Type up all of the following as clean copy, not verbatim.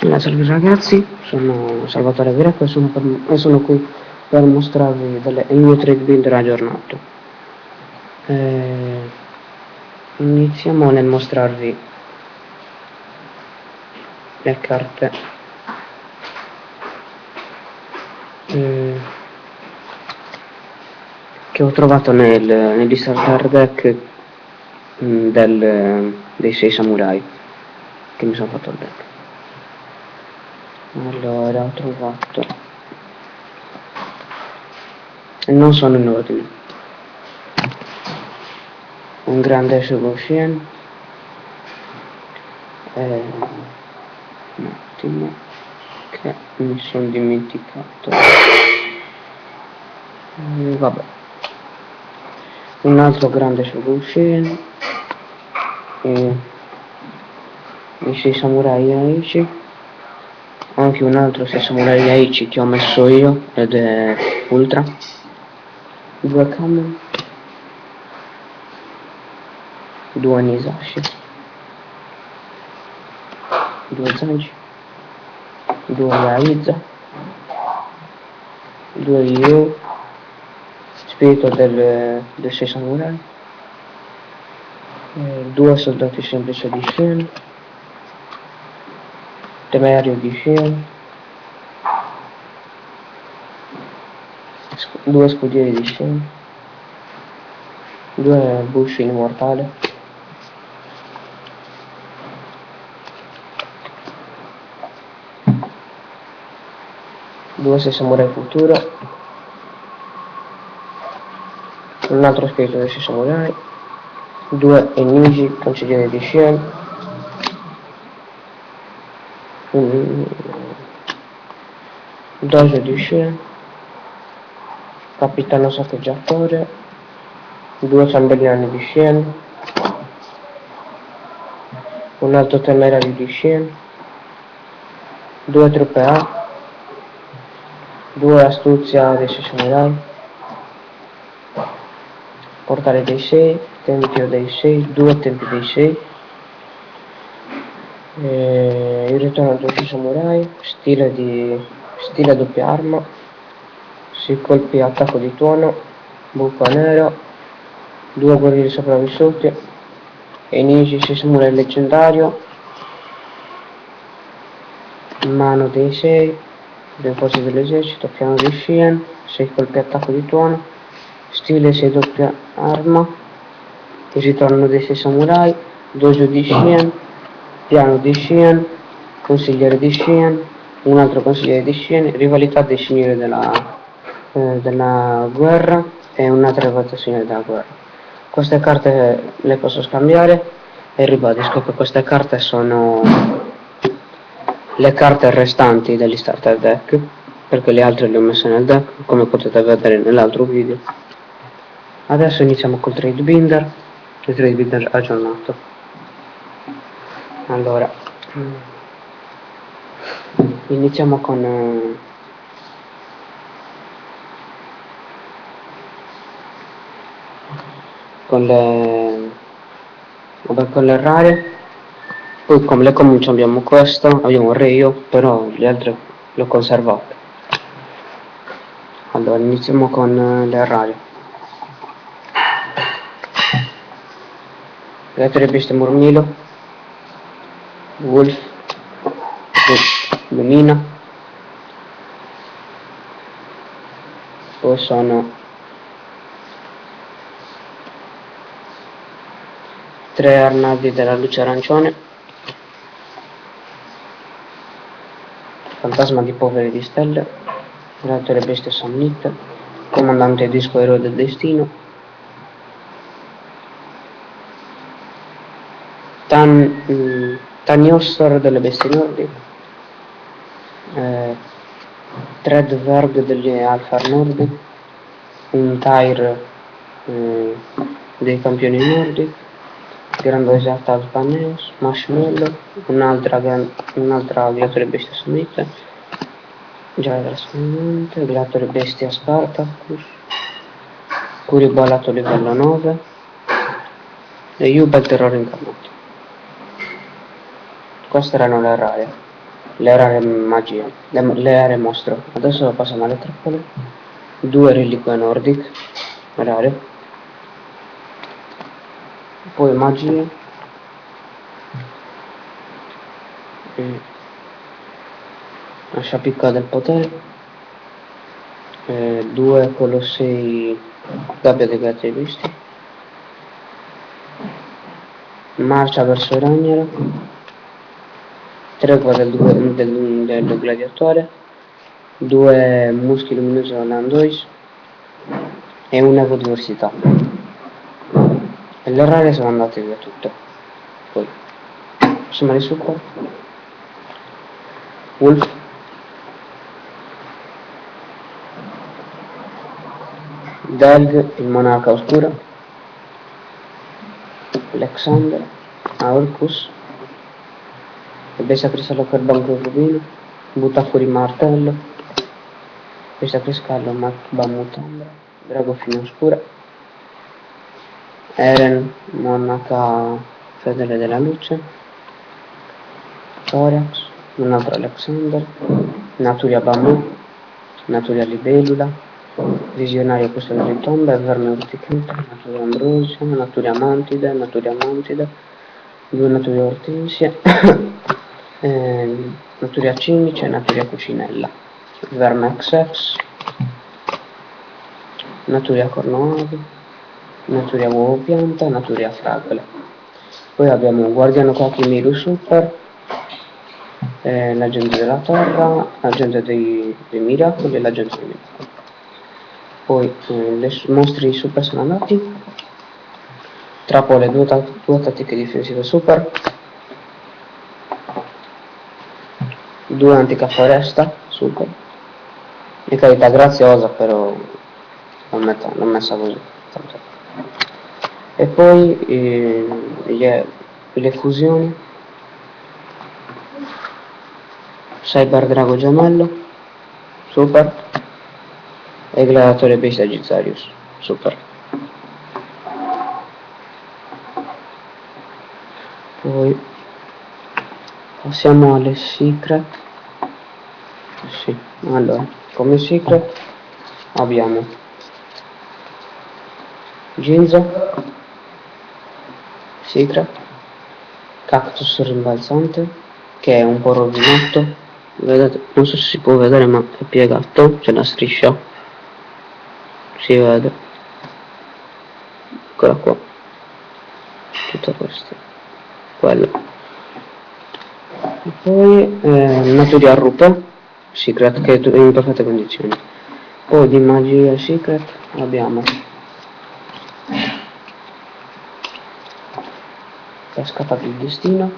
Salve ragazzi, sono Salvatore Greco e sono qui per mostrarvi il mio trade builder aggiornato. Iniziamo nel mostrarvi le carte che ho trovato negli starter deck dei 6 samurai che mi sono fatto il deck. Allora, ho trovato, non sono in ordine, un grande Shugoshin, un attimo che mi sono dimenticato, vabbè, un altro grande Shugoshin, i 6 samurai Aichi, anche un altro 6 samurai Aichi che ho messo io ed è ultra, 2 Kamen, 2 Nisashi, 2 Zanji, 2 Yaiza, 2 Yu, spirito del 6 samurai, 2 soldati semplici di Shen, temerario di Shen, 2 scudieri di Shen, 2 Bush immortale, 2 6 samurai futuro, un altro spirito dei 6 samurai, 2 Eniji consiglieri di Shen, un dojo di Shen, capitano saccheggiatore, 2 ciambelliani di Shen, un altro temerario di Shen, 2 truppe A, 2 astuzia dei 6 samurai, portale dei 6, tempio dei 6, 2 tempi dei 6, il ritorno dei 6 samurai, stile a doppia arma, 6 colpi attacco di tuono, buco nero, 2 guerrieri sopravvissuti, Eniji 6 samurai leggendario, mano dei 6, rinforzi dell'esercito, piano di Shien, 6 colpi attacco di tuono, stile 6 doppia arma, il ritorno dei 6 samurai, dojo di Shien, piano di Shien, consigliere di Shien, un altro consigliere di Shien, rivalità dei signori della guerra e un'altra rivalità signori della guerra. Queste carte le posso scambiare e ribadisco che queste carte sono le carte restanti degli starter deck, perché le altre le ho messe nel deck, come potete vedere nell'altro video. Adesso iniziamo col trade binder, il trade binder aggiornato. Allora, iniziamo con le rare. Poi come le comuni abbiamo questo, abbiamo un Reio, però le altre le ho conservate. Allora iniziamo con le rare. Creature bestia Murmilo, Wolf, Lumina, poi sono 3 arnadi della luce arancione, fantasma di poveri di stelle, creature bestia Somnite, comandante disco eroe del destino, Taniostor delle bestie nordiche, Threadverg degli Alfar Nordic, un Tyr dei campioni nordic, Grandoisa Alpaneus, Marshmallow, un'altra gladiatore bestia Somnite, Gyra Sfumante, gladiatore bestia Spartacus, Curibalato livello 9 e Jubel terrore incarnato. Queste erano le rare. le rare magie, le rare mostro. Adesso passiamo alle trappole. 2 reliquie nordic, rare. Poi magie. La sciapicca del potere. 2 colossei gabbia dei gatti visti. Marcia verso il ragnero. 3 del gladiatore. 2 muschi luminosi Orlandois e una diversità. E le rare sono andate via tutte. Poi passiamo alle super. Wolf. Delg, il monarca oscura. Alexander, Aurcus, bestia cristallo per banco rubino, butta fuori martello, bestia cristallo Bamutambra, drago fine oscura, Eren, monaca fedele della luce, Thorax, un altro Alexander, Naturia Bambù, Naturia Libellula, Visionario custode di tomba, Verme urticante, Naturia Ambrosia, Naturia Mantide, 2 Naturia Ortensia, Naturia Cimice, Naturia Cucinella, Verme XX, Naturia Cornoave, Naturia Uovo Pianta, Naturia Fragole. Poi abbiamo Guardiano Kakimiru Super, l'agente della terra, l'agente dei miracoli e l'agente dei miracoli. Poi i mostri super sono andati, trappole 2 tattiche difensive super, 2 antica foresta super, di carità graziosa però non messa così tanto. E poi le fusioni, Cyber Drago Gemello super e Gladiatore Beast Sagittarius super. Poi passiamo alle secret. Sì, allora come secret abbiamo Ginza secret, cactus rimbalzante che è un po' rovinato, vedete, non so se si può vedere ma è piegato, c'è la striscia, si vede, eccola qua, tutta questa, quella. E poi Naturia Rupe secret che è in perfette condizioni. Poi di magia secret abbiamo Cascata del destino,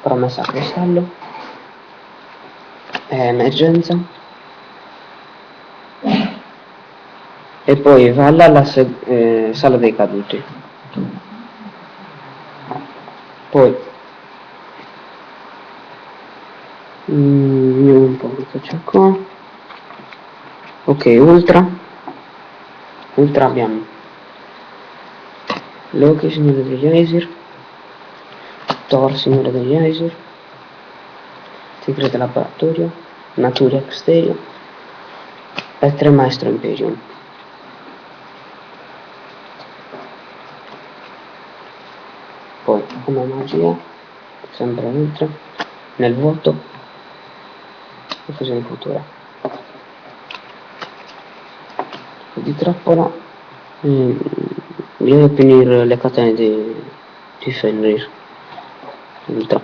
promessa a cristallo, emergenza, e poi Valla alla sala dei caduti. Poi vediamo un po' cosa c'è qua. Ok, ultra abbiamo Loki, signore degli Aesir, Thor, signore degli Aesir, Tigre del laboratorio, Natura Exterior e 3 Maestro Imperium. Poi come magia, sempre ultra, nel vuoto e fusione futura. Di trappola bisogna finire le catene di Fenrir. Ultra.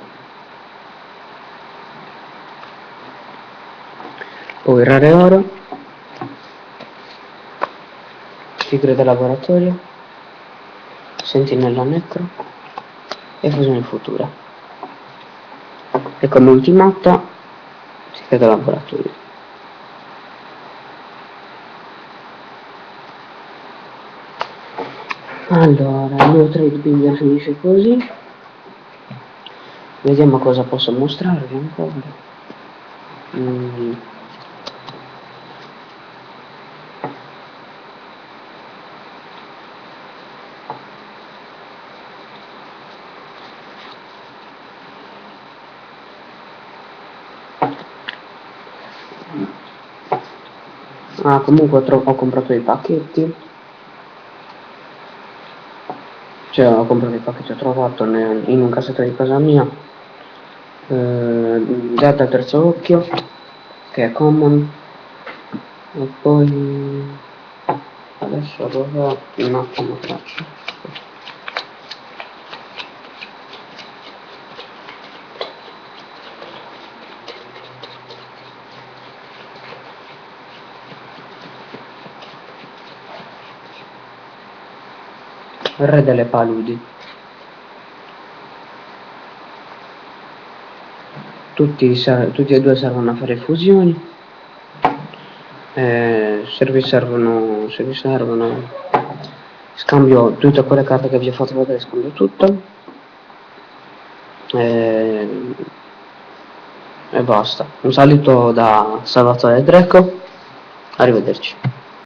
Poi rare oro, tigre del laboratorio, sentinella necro e fusione futura. E come ultimata tigre del laboratorio. Allora, il mio trade builder finisce così. Vediamo cosa posso mostrarvi ancora. Comunque ho comprato i pacchetti, cioè ho comprato i pacchetti, ho trovato in un cassetto di casa mia, Data Terzo Occhio, che è common, e poi adesso dov'è un attimo faccio. Re delle paludi. Tutti e due servono a fare fusioni. Se vi servono, scambio tutte quelle carte che vi ho fatto vedere, scambio tutto. E basta. Un saluto da Salvatore Greco, arrivederci.